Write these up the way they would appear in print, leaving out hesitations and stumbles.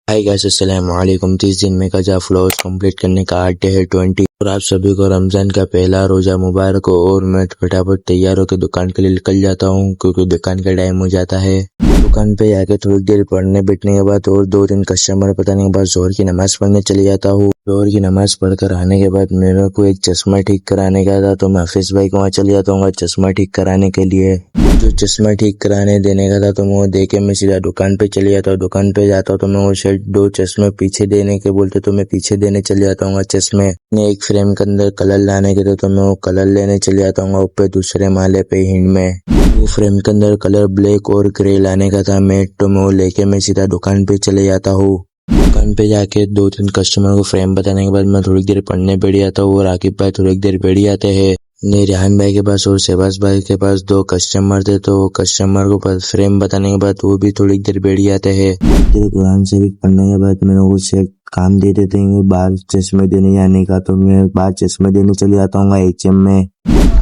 Hi guys, अस्सलाम वालेकुम। 30 दिन में कज़ा फ्लोर्स कंप्लीट करने का आज डे है 20 और आप सभी को रमजान का पहला रोजा मुबारक हो। और मैं फटाफट तैयार होकर दुकान के लिए निकल जाता हूँ क्योंकि दुकान का टाइम हो जाता है। दुकान पे आके थोड़ी देर पढ़ने बैठने के बाद और 2-3 कस्टमर बताने के बाद जोहर की नमाज पढ़ने चले जाता हूँ। जोहर की नमाज पढ़कर आने के बाद मेरे को एक चश्मा ठीक कराने का था, तो मैं हाफिज भाई को वहाँ चले जाता हूँ चश्मा ठीक कराने के लिए। जो चश्मा ठीक कराने देने का था तो मैं वो दे के मैं सीधा दुकान पे चले जाता हूँ। दुकान पे जाता हूँ तो मैं वो शर्ट 2 चश्मे पीछे देने के बोलते तो मैं पीछे देने चले जाता हूँ चश्मे। एक फ्रेम के अंदर कलर लाने के थे तो मैं वो कलर लेने चले जाता हूँ ऊपर दूसरे माले पे हिंड में। वो फ्रेम के अंदर कलर ब्लैक और ग्रे लाने का था मैट, तो मैं वो लेके मैं सीधा दुकान पे चले जाता हूँ। दुकान पे जाके 2-3 कस्टमर को फ्रेम बताने के बाद मैं थोड़ी देर पढ़ने बैठ जाता हूँ और आकिब भाई थोड़ी देर बैठ जाते हैं। रेहान भाई के पास और शहबाज भाई के पास 2 कस्टमर थे, तो वो कस्टमर को फ्रेम बताने के बाद वो भी थोड़ी देर बैठ जाते हैं। कुरान शरीफ पढ़ने के बाद मैंने उसे काम दे देते हैं 12 चश्मे देने जाने का, तो मैं 12 चश्मे देने चले जाता हूँ HM में।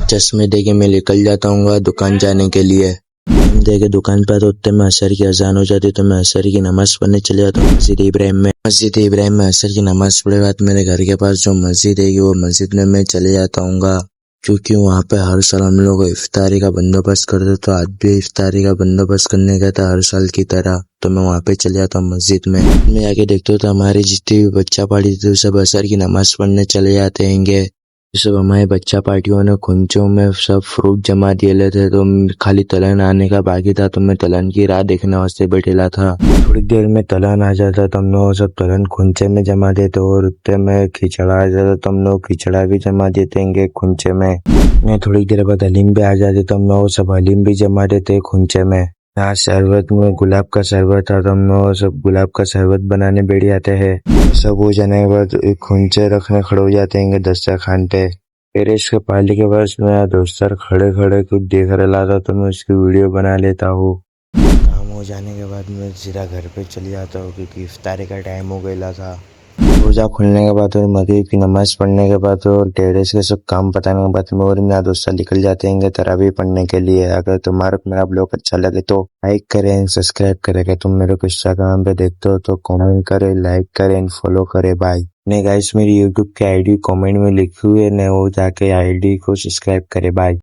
चश्मे दे के मैं निकल जाता हूँ दुकान जाने के लिए। दे के दुकान पर तो उतने में असर की अजान हो जाती, तो मैं असर की नमाज पढ़ने चले जाता हूँ मस्जिद इब्राहिम में। मस्जिद इब्राहिम में असर की नमाज पढ़े बाद मेरे घर के पास जो मस्जिद है वो मस्जिद में मैं चले जाता हूँ, क्योंकि वहाँ पे हर साल हम लोग इफ्तारी का बंदोबस्त करते, तो आज भी इफ्तारी का बंदोबस्त करने का था हर साल की तरह। तो मैं वहाँ पे चले जाता हूँ मस्जिद में। मैं आके देखता हूँ तो हमारे जितनी भी बच्चा पार्टी थी सब असर की नमाज पढ़ने चले जाते हैं। सब हमारे बच्चा पार्टियों ने खुंचों में सब फ्रूट जमा दिए थे, तो खाली तलन आने का बाकी था, तो मैं तलन की राह देखने वास्ते बैठेला था। थोड़ी देर में तलन आ जाता तो हम लोग सब तलन खुंचे में जमा देते और उत्ते में खिचड़ा आ जाता तो हम लोग खिचड़ा भी जमा देते खुंचे में। थोड़ी देर बाद हलीम भी आ जाते तो हम लोग सब हलीम भी जमा देते खुंचे में। यहाँ शरबत में गुलाब का शरबत था तो हम लोग सब गुलाब का शरबत बनाने बैठ जाते हैं। सब हो जाने के बाद खुंचे रखने खड़े हो जाते हैं दस्तरखान पे। फिर इसके पाली के बाद मेरा दोस्तर खड़े खड़े कुछ देख रहा था तो मैं उसकी वीडियो बना लेता हूँ। काम हो जाने के बाद मैं सीधा घर पे चले जाता हूँ क्योंकि इफ्तारी का टाइम हो गया था। रोजा खुलने के बाद और मगरिब की नमाज पढ़ने के बाद और टेरेस के सब काम बताने के बाद मैं और मेरा दोस्त निकल जाते हैं तरावी पढ़ने के लिए। अगर तुम्हारा मेरा ब्लॉग अच्छा लगे तो लाइक करें, सब्सक्राइब करें। अगर तुम मेरे को इंस्टाग्राम पे देखते हो तो कमेंट करें, लाइक करें, फॉलो करें। बाय। नहीं गाइस, मेरी यूट्यूब की आईडी कमेंट में लिखी हुई है, न वो जाके आईडी को सब्सक्राइब करे। बाय।